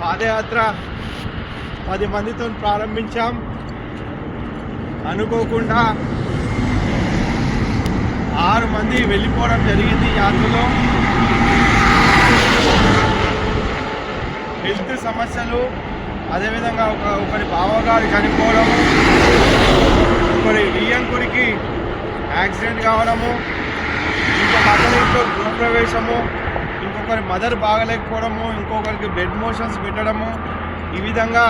పాదయాత్ర 10 మందితో ప్రారంభించాం. అనుకోకుండా 6 మంది వెళ్ళిపోవడం జరిగింది. యాత్రలో హెల్త్ సమస్యలు, అదేవిధంగా ఒకరి బావగారు చనిపోవడము, ఒకరి వియ్యంకుడికి యాక్సిడెంట్ కావడము, ఇంకొక అతనితో గృహప్రవేశము, ఇంకొకరి మదర్ బాగలేకపోవడము, ఇంకొకరికి బ్లడ్ మోషన్స్ పెట్టడము, ఈ విధంగా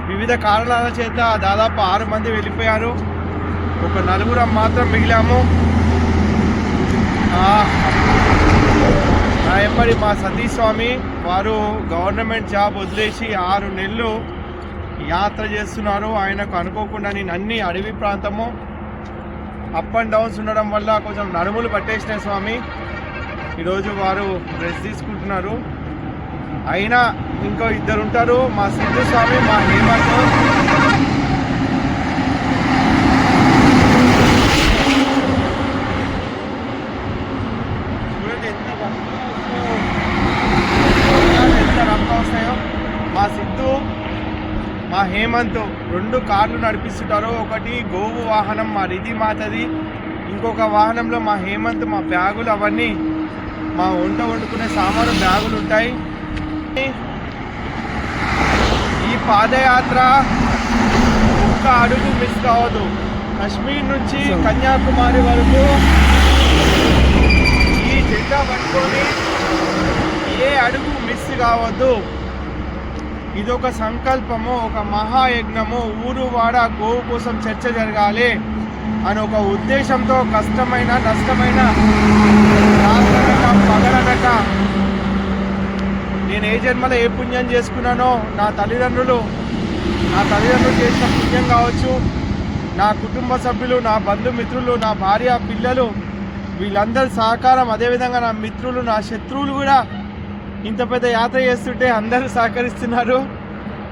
వివిధ కారణాల చేత దాదాపు 6 మంది వెళ్ళిపోయారు. ఒక 4 మాత్రం మిగిలాము. నా ఎంబడి మా సతీష్ స్వామి వారు గవర్నమెంట్ జాబ్ వదిలేసి 6 నెలలు యాత్ర చేస్తున్నారు. ఆయనకు అనుకోకుండా నేను అన్ని అడవి ప్రాంతము అప్ అండ్ డౌన్స్ ఉండడం వల్ల కొంచెం నడుములు పట్టేసినాయి స్వామి. ఈరోజు వారు రెస్ట్ తీసుకుంటున్నారు. అయినా ఇంకో 2 ఉంటారు, మా సిద్ధు స్వామి, మా హేమంత్. చూడండి ఎంత రక్తం వస్తాయో. మా సిద్ధు, మా హేమంత్ 2 కార్లు నడిపిస్తుంటారు. ఒకటి గోవు వాహనం మా రిధి మాతది, ఇంకొక వాహనంలో మా హేమంత్ మా బ్యాగులు, అవన్నీ మా వంట వండుకునే సామాను బ్యాగులు ఉంటాయి. ఈ పాదయాత్ర ఒక్క అడుగు మిస్ కావద్దు. కాశ్మీర్ నుంచి కన్యాకుమారి వరకు ఈ జెండా పట్టుకొని ఏ అడుగు మిస్ కావద్దు. ఇదొక సంకల్పము, ఒక మహాయజ్ఞము. ఊరు వాడ గోవు కోసం చర్చ జరగాలి అని ఒక ఉద్దేశంతో కష్టమైన నష్టమైన పగలనక నేను ఏ జన్మలో ఏ పుణ్యం చేసుకున్నానో నా తల్లిదండ్రులు చేసిన పుణ్యం కావచ్చు, నా కుటుంబ సభ్యులు, నా బంధుమిత్రులు, నా భార్య, పిల్లలు, వీళ్ళందరి సహకారం, అదేవిధంగా నా మిత్రులు, నా శత్రువులు కూడా ఇంత పెద్ద యాత్ర చేస్తుంటే అందరూ సహకరిస్తున్నారు.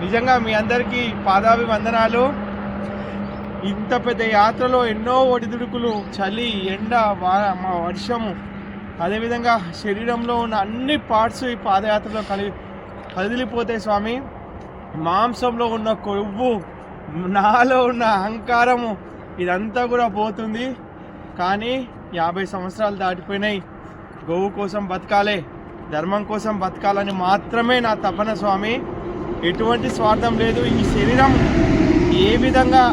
నిజంగా మీ అందరికీ పాదాభివందనాలు. ఇంత పెద్ద యాత్రలో ఎన్నో ఒడిదుడుకులు, చలి, ఎండ, వర్షము, అదేవిధంగా శరీరంలో ఉన్న అన్ని పార్ట్స్ ఈ పాదయాత్రలో కదిలిపోతాయి స్వామి. మాంసంలో ఉన్న కొవ్వు, నాలో ఉన్న అహంకారము, ఇదంతా కూడా పోతుంది. కానీ 50 సంవత్సరాలు దాటిపోయినాయి. గోవు కోసం బతకాలి, ధర్మం కోసం బతకాలని మాత్రమే నా తపన స్వామి. ఎటువంటి స్వార్థం లేదు. ఈ శరీరం ఏ విధంగా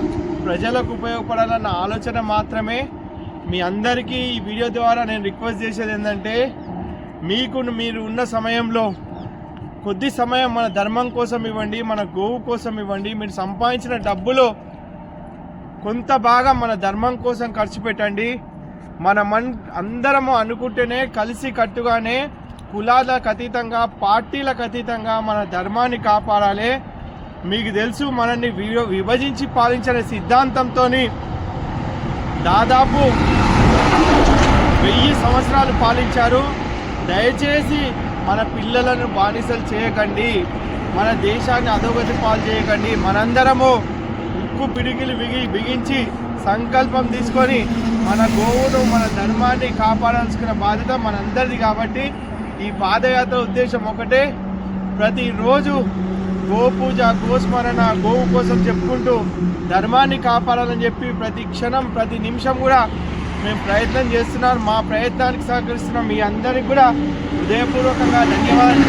ప్రజలకు ఉపయోగపడాలన్న ఆలోచన మాత్రమే. మీ అందరికీ ఈ వీడియో ద్వారా నేను రిక్వెస్ట్ చేసేది ఏంటంటే, మీరు ఉన్న సమయంలో కొద్ది సమయం మన ధర్మం కోసం ఇవ్వండి, మన గోవు కోసం ఇవ్వండి. మీరు సంపాదించిన డబ్బులో కొంత భాగం మన ధర్మం కోసం ఖర్చు పెట్టండి. అందరము అనుకుంటేనే, కలిసి కట్టుగానే, కులాలకు అతీతంగా, పార్టీలకు అతీతంగా మన ధర్మాన్ని కాపాడాలి. మీకు తెలుసు, మనల్ని విభజించి పాలించిన సిద్ధాంతంతో దాదాపు 1000 సంవత్సరాలు పాలించారు. దయచేసి మన పిల్లలను బానిసలు చేయకండి, మన దేశాన్ని అధోగతి పాలు చేయకండి. మనందరము ఉక్కు పిడికిలు బిగించి సంకల్పం తీసుకొని మన గోవును, మన ధర్మాన్ని కాపాడాల్సిన బాధ్యత మనందరిది. కాబట్టి ఈ పాదయాత్ర ఉద్దేశం ఒకటే, ప్రతిరోజు గోపూజ, గోస్మరణ, గోవు కోసం చెప్పుకుంటూ ధర్మాన్ని కాపాడాలని చెప్పి ప్రతి క్షణం, ప్రతి నిమిషం కూడా మేము ప్రయత్నం చేస్తున్నాం. మా ప్రయత్నానికి సహకరిస్తున్నాం. మీ అందరికీ కూడా హృదయపూర్వకంగా ధన్యవాదాలు.